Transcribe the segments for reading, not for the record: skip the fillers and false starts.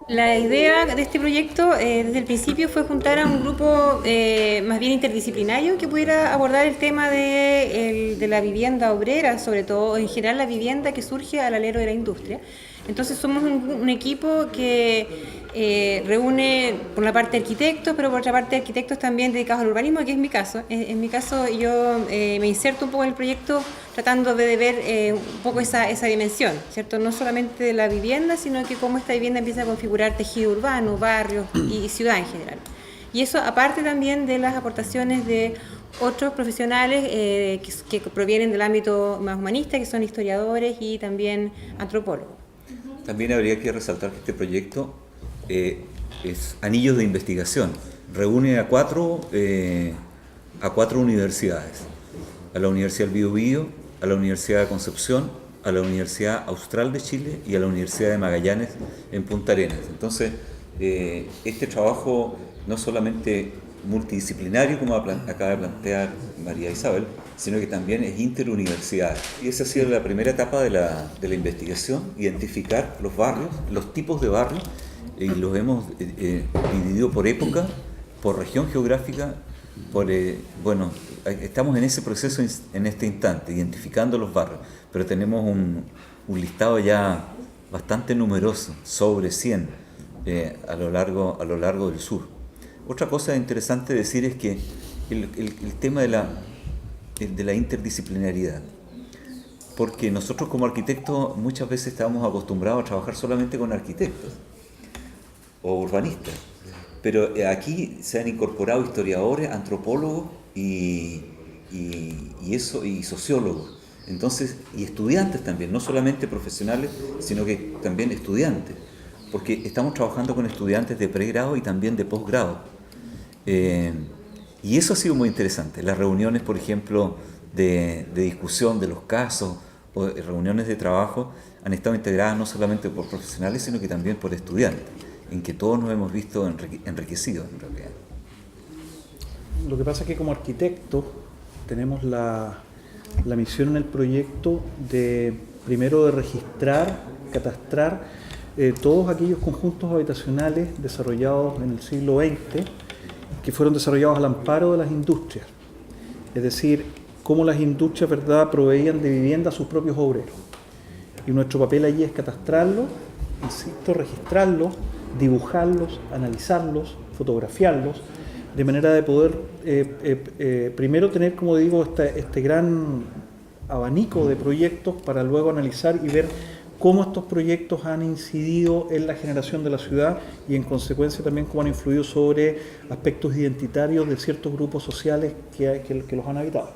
La idea de este proyecto desde el principio fue juntar a un grupo más bien interdisciplinario que pudiera abordar el tema de la vivienda obrera, sobre todo en general la vivienda que surge al alero de la industria. Entonces somos un equipo que reúne por una parte arquitectos, pero por otra parte arquitectos también dedicados al urbanismo, que es mi caso. En mi caso yo me inserto un poco en el proyecto tratando de ver un poco esa dimensión, ¿cierto? No solamente de la vivienda, sino que cómo esta vivienda empieza a configurar tejido urbano, barrios y ciudad en general. Y eso aparte también de las aportaciones de otros profesionales que provienen del ámbito más humanista, que son historiadores y también antropólogos. También habría que resaltar que este proyecto es anillos de investigación. Reúne a cuatro universidades. A la Universidad del Biobío, a la Universidad de Concepción, a la Universidad Austral de Chile y a la Universidad de Magallanes en Punta Arenas. Entonces, este trabajo no solamente multidisciplinario, como acaba de plantear María Isabel, sino que también es interuniversidad. Y esa ha sido la primera etapa de la investigación, identificar los barrios, los tipos de barrios, y los hemos dividido por época, por región geográfica, bueno, estamos en ese proceso en este instante, identificando los barrios, pero tenemos un listado ya bastante numeroso, sobre 100 a lo largo del sur. Otra cosa interesante decir es que el tema de la interdisciplinariedad, porque nosotros como arquitectos muchas veces estábamos acostumbrados a trabajar solamente con arquitectos o urbanistas, pero aquí se han incorporado historiadores, antropólogos y sociólogos, entonces, y estudiantes también, no solamente profesionales, sino que también estudiantes, porque estamos trabajando con estudiantes de pregrado y también de posgrado. Y eso ha sido muy interesante. Las reuniones, por ejemplo, de discusión de los casos o reuniones de trabajo han estado integradas no solamente por profesionales, sino que también por estudiantes, en que todos nos hemos visto enriquecidos en realidad. Lo que pasa es que como arquitectos tenemos la misión en el proyecto de, primero, de registrar, catastrar todos aquellos conjuntos habitacionales desarrollados en el siglo XX que fueron desarrollados al amparo de las industrias. Es decir, cómo las industrias, ¿verdad?, proveían de vivienda a sus propios obreros. Y nuestro papel allí es catastrarlos, insisto, registrarlos, dibujarlos, analizarlos, fotografiarlos, de manera de poder primero tener, como digo, este gran abanico de proyectos para luego analizar y ver cómo estos proyectos han incidido en la generación de la ciudad y en consecuencia también cómo han influido sobre aspectos identitarios de ciertos grupos sociales que los han habitado.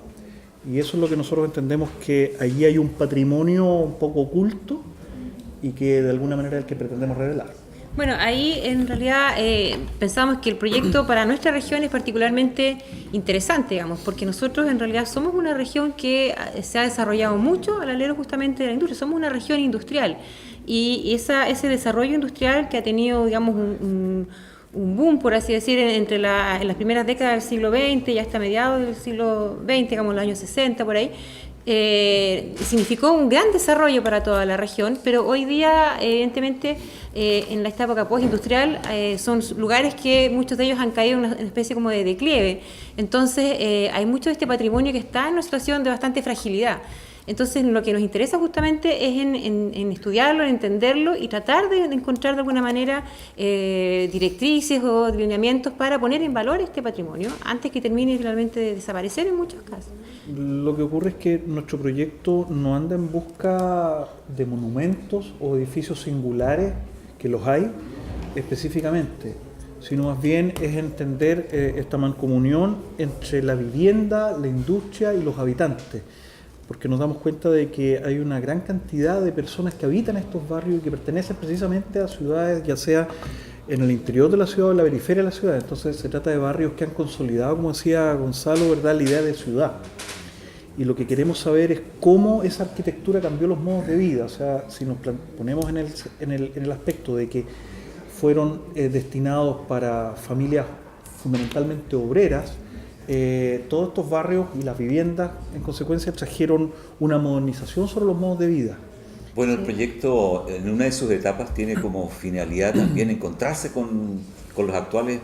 Y eso es lo que nosotros entendemos, que allí hay un patrimonio un poco oculto y que de alguna manera es el que pretendemos revelar. Bueno, ahí en realidad pensamos que el proyecto para nuestra región es particularmente interesante, digamos, porque nosotros en realidad somos una región que se ha desarrollado mucho al alero justamente de la industria, somos una región industrial y ese desarrollo industrial que ha tenido, digamos, un boom, por así decir, en las primeras décadas del siglo XX y hasta mediados del siglo XX, digamos, los años 60, por ahí, significó un gran desarrollo para toda la región, pero hoy día, evidentemente, en esta época postindustrial, son lugares que muchos de ellos han caído en una especie como de declive. Entonces, hay mucho de este patrimonio que está en una situación de bastante fragilidad. Entonces, lo que nos interesa justamente es en estudiarlo, en entenderlo y tratar de encontrar de alguna manera directrices o lineamientos para poner en valor este patrimonio antes que termine finalmente de desaparecer en muchos casos. Lo que ocurre es que nuestro proyecto no anda en busca de monumentos o edificios singulares, que los hay específicamente, sino más bien es entender esta mancomunión entre la vivienda, la industria y los habitantes, porque nos damos cuenta de que hay una gran cantidad de personas que habitan estos barrios y que pertenecen precisamente a ciudades, ya sea en el interior de la ciudad o en la periferia de la ciudad. Entonces se trata de barrios que han consolidado, como decía Gonzalo, ¿verdad?, la idea de ciudad. Y lo que queremos saber es cómo esa arquitectura cambió los modos de vida. O sea, si nos ponemos en el aspecto de que fueron destinados para familias fundamentalmente obreras, todos estos barrios y las viviendas en consecuencia trajeron una modernización sobre los modos de vida. Bueno, el proyecto en una de sus etapas tiene como finalidad también encontrarse con los actuales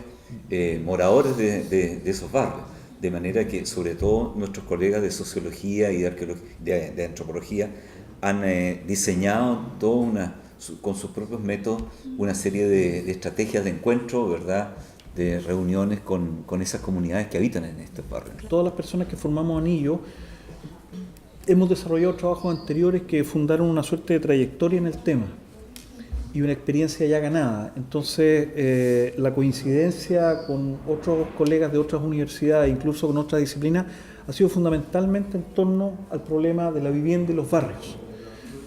moradores de esos barrios, de manera que sobre todo nuestros colegas de sociología y de antropología han diseñado con sus propios métodos una serie de estrategias de encuentro, ¿verdad?, de reuniones con esas comunidades que habitan en estos barrios. Todas las personas que formamos Anillo hemos desarrollado trabajos anteriores que fundaron una suerte de trayectoria en el tema y una experiencia ya ganada. Entonces, la coincidencia con otros colegas de otras universidades, incluso con otras disciplinas, ha sido fundamentalmente en torno al problema de la vivienda y los barrios.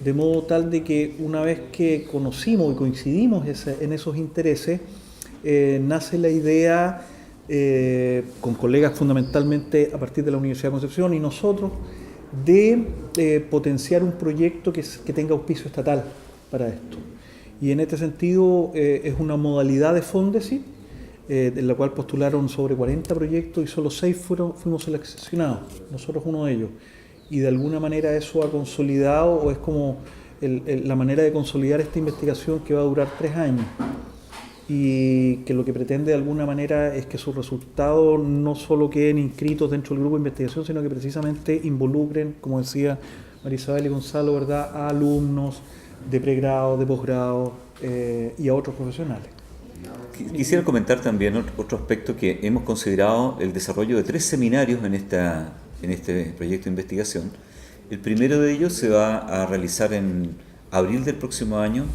De modo tal de que una vez que conocimos y coincidimos en esos intereses, nace la idea, con colegas fundamentalmente a partir de la Universidad de Concepción y nosotros, de potenciar un proyecto que tenga auspicio estatal para esto. Y en este sentido es una modalidad de Fondesit, en la cual postularon sobre 40 proyectos y solo 6 fuimos seleccionados, nosotros uno de ellos. Y de alguna manera eso ha consolidado, o es como la manera de consolidar esta investigación que va a durar 3 años. Y que lo que pretende de alguna manera es que sus resultados no solo queden inscritos dentro del grupo de investigación, sino que precisamente involucren, como decía María Isabel y Gonzalo, ¿verdad?, a alumnos de pregrado, de posgrado y a otros profesionales. Quisiera comentar también otro aspecto, que hemos considerado el desarrollo de 3 seminarios en este proyecto de investigación. El primero de ellos se va a realizar en abril del próximo año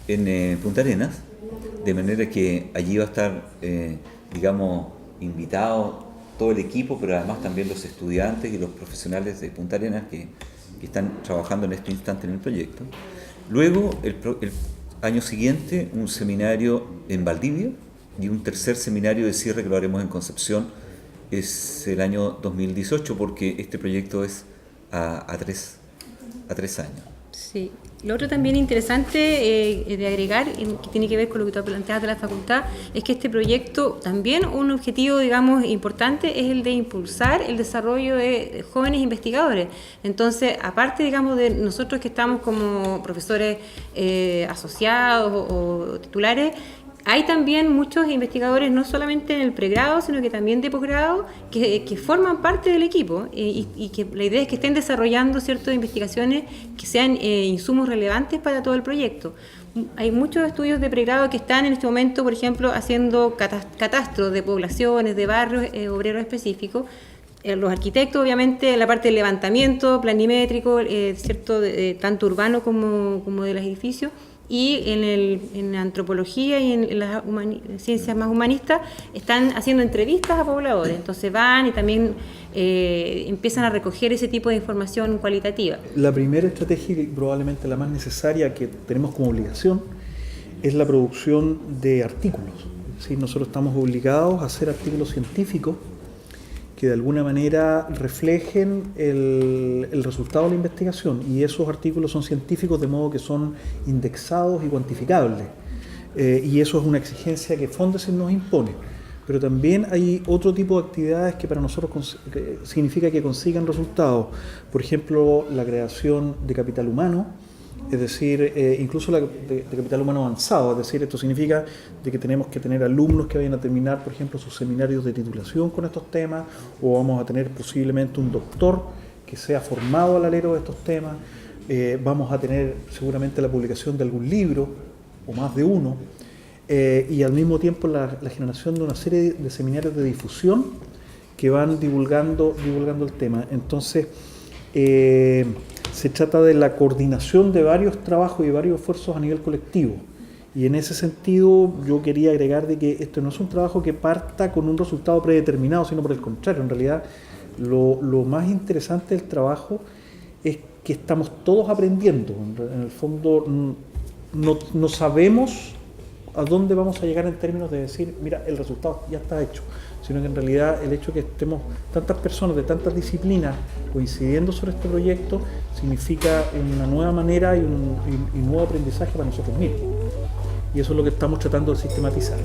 en Punta Arenas, de manera que allí va a estar, invitado todo el equipo, pero además también los estudiantes y los profesionales de Punta Arenas que están trabajando en este instante en el proyecto. Luego, el año siguiente, un seminario en Valdivia y un tercer seminario de cierre que lo haremos en Concepción. Es el año 2018, porque este proyecto es a 3 años. Sí. Lo otro también interesante de agregar, que tiene que ver con lo que tú planteas de la facultad, es que este proyecto también un objetivo, digamos, importante es el de impulsar el desarrollo de jóvenes investigadores. Entonces, aparte, digamos, de nosotros que estamos como profesores asociados o titulares, hay también muchos investigadores, no solamente en el pregrado, sino que también de posgrado, que forman parte del equipo y que la idea es que estén desarrollando ciertas investigaciones que sean insumos relevantes para todo el proyecto. Hay muchos estudios de pregrado que están en este momento, por ejemplo, haciendo catastros de poblaciones, de barrios obreros específicos. Los arquitectos, obviamente, la parte del levantamiento planimétrico, cierto, tanto urbano como de los edificios. Y en antropología y en las ciencias más humanistas están haciendo entrevistas a pobladores, entonces van y también empiezan a recoger ese tipo de información cualitativa. La primera estrategia, y probablemente la más necesaria que tenemos como obligación, es la producción de artículos. Es decir, nosotros estamos obligados a hacer artículos científicos que de alguna manera reflejen el resultado de la investigación, y esos artículos son científicos de modo que son indexados y cuantificables, y eso es una exigencia que Fondesit nos impone. Pero también hay otro tipo de actividades que para nosotros significa que consigan resultados, por ejemplo la creación de capital humano, es decir, incluso de capital humano avanzado, es decir, esto significa de que tenemos que tener alumnos que vayan a terminar, por ejemplo, sus seminarios de titulación con estos temas, o vamos a tener posiblemente un doctor que sea formado al alero de estos temas, vamos a tener seguramente la publicación de algún libro, o más de uno, y al mismo tiempo la generación de una serie de seminarios de difusión que van divulgando el tema. Entonces, se trata de la coordinación de varios trabajos y varios esfuerzos a nivel colectivo. Y en ese sentido yo quería agregar de que esto no es un trabajo que parta con un resultado predeterminado, sino por el contrario. En realidad lo más interesante del trabajo es que estamos todos aprendiendo. En el fondo no sabemos a dónde vamos a llegar en términos de decir, mira, el resultado ya está hecho, sino que en realidad el hecho de que estemos tantas personas de tantas disciplinas coincidiendo sobre este proyecto significa una nueva manera y un nuevo aprendizaje para nosotros mismos. Y eso es lo que estamos tratando de sistematizar.